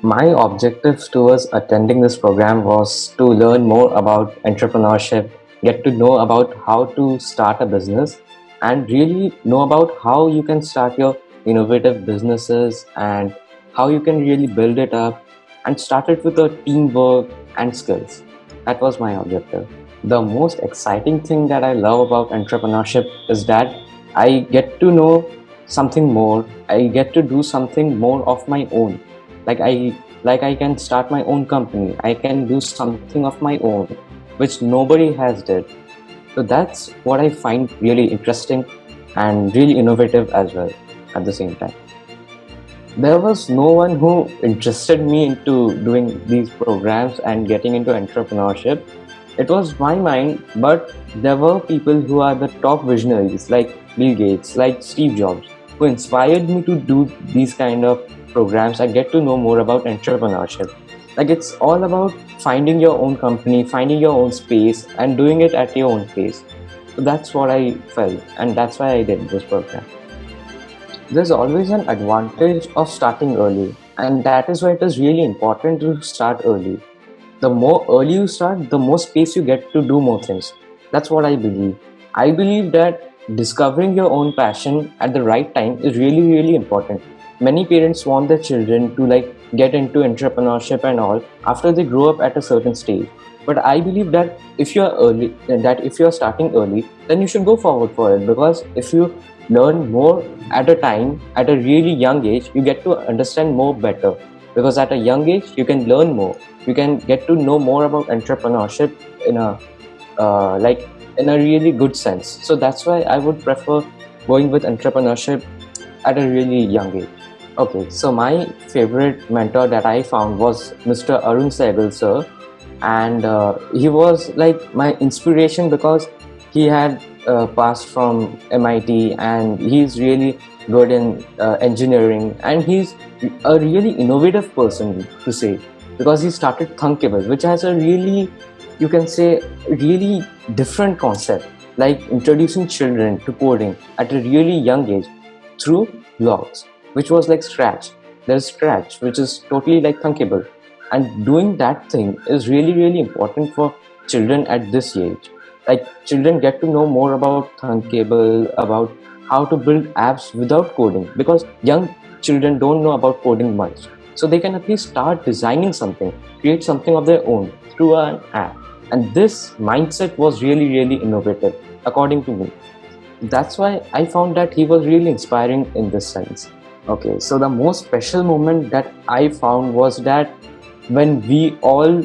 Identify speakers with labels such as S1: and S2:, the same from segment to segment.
S1: My objectives towards attending this program was to learn more about entrepreneurship, get to know about how to start a business, and really know about how you can start your innovative businesses and how you can really build it up and start it with a teamwork and skills. That was my objective. The most exciting thing that I love about entrepreneurship is that I get to know something more. I get to do something more of my own. Like I I can start my own company. I can do something of my own, which nobody has did. So that's what I find really interesting and really innovative as well at the same time. There was no one who interested me into doing these programs and getting into entrepreneurship. It was my mind, but there were people who are the top visionaries like Bill Gates, like Steve Jobs, who inspired me to do these kind of programs. I get to know more about entrepreneurship. Like it's all about finding your own company, finding your own space, and doing it at your own pace. So that's what I felt, and that's why I did this program. There's always an advantage of starting early, and that is why it is really important to start early. The more early you start, the more space you get to do more things. That's what I believe. I believe that discovering your own passion at the right time is really, really important. Many parents want their children to get into entrepreneurship and all after they grow up at a certain stage. But I believe that if you're starting early, then you should go forward for it, because if you learn more at a time, at a really young age, you get to understand more better. Because at a young age, you can learn more, you can get to know more about entrepreneurship in a like in a really good sense. So that's why I would prefer going with entrepreneurship at a really young age. Okay, so my favorite mentor that I found was Mr. Arun Sehgal sir, and he was like my inspiration because he had passed from MIT, and he's really good in engineering, and he's a really innovative person to say, because he started Thunkable, which has a really, you can say, really different concept, like introducing children to coding at a really young age through blogs, which was like Scratch. There's Scratch, which is totally like Thunkable, and doing that thing is really, really important for children at this age. Like children get to know more about Thunkable, about how to build apps without coding, because young children don't know about coding much. So they can at least start designing something, create something of their own through an app. And this mindset was really, really innovative, according to me. That's why I found that he was really inspiring in this sense. Okay, so the most special moment that I found was that when we all,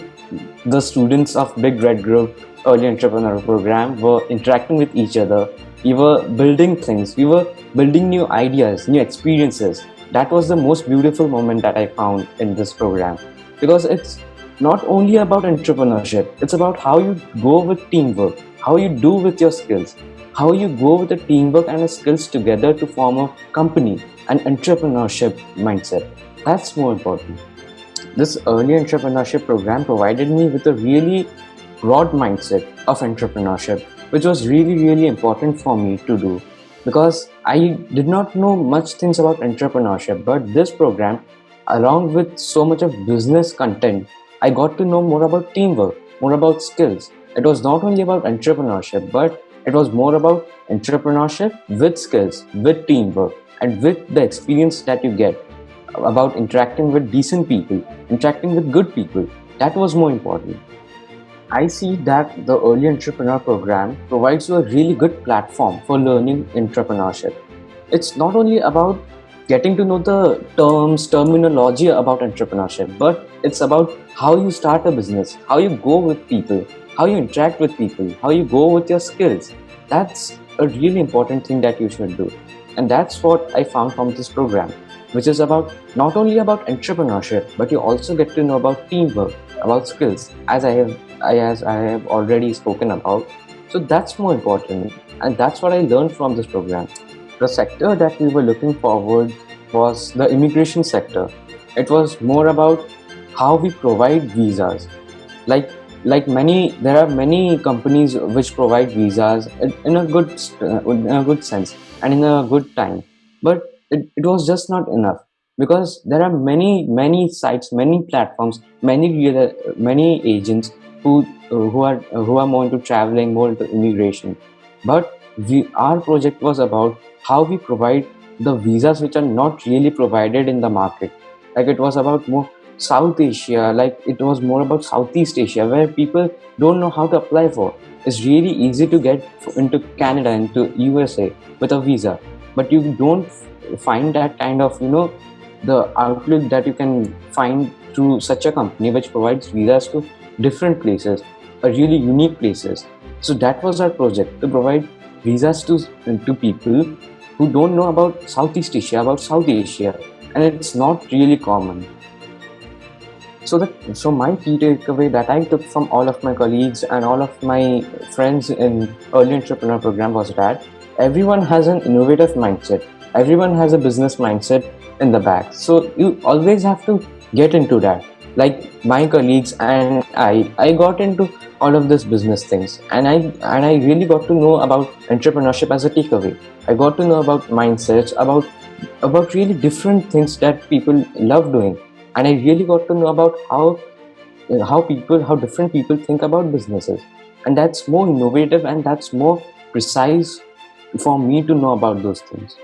S1: the students of Big Red Group Early Entrepreneur Program, were interacting with each other, we were building things, we were building new ideas, new experiences. That was the most beautiful moment that I found in this program, because it's not only about entrepreneurship, it's about how you go with teamwork, how you do with your skills, how you go with the teamwork and the skills together to form a company, an entrepreneurship mindset. That's more important. This early entrepreneurship program provided me with a really broad mindset of entrepreneurship, which was really, really important for me to do, because I did not know much things about entrepreneurship. But this program, along with so much of business content, I got to know more about teamwork, more about skills. It was not only about entrepreneurship, but it was more about entrepreneurship with skills, with teamwork, and with the experience that you get about interacting with decent people, interacting with good people. That was more important. I see that the Early Entrepreneur Program provides you a really good platform for learning entrepreneurship. It's not only about getting to know the terms, terminology about entrepreneurship, but it's about how you start a business, how you go with people, how you interact with people, how you go with your skills. That's a really important thing that you should do. And that's what I found from this program, which is about not only about entrepreneurship, but you also get to know about teamwork, about skills, as I have already spoken about. So that's more important, and that's what I learned from this program. The sector that we were looking forward was the immigration sector. It was more about how we provide visas. Like there are many companies which provide visas in a good sense and in a good time, but it was just not enough. because there are many sites, many platforms, many agents who are more into traveling, more into immigration. But our project was about how we provide the visas which are not really provided in the market. Like it was about more South Asia, like it was more about Southeast Asia, where people don't know how to apply for. It's really easy to get into Canada, into USA with a visa, but you don't find that kind of, the outlook that you can find through such a company which provides visas to different places, really unique places. So that was our project, to provide visas to people who don't know about Southeast Asia, about South Asia, and it's not really common. So my key takeaway that I took from all of my colleagues and all of my friends in early entrepreneur program was that everyone has an innovative mindset. Everyone has a business mindset in the back. So you always have to get into that. Like my colleagues and I got into all of this business things, and I really got to know about entrepreneurship as a takeaway. I got to know about mindsets, about really different things that people love doing, and I really got to know about how different people think about businesses, and that's more innovative and that's more precise for me to know about those things.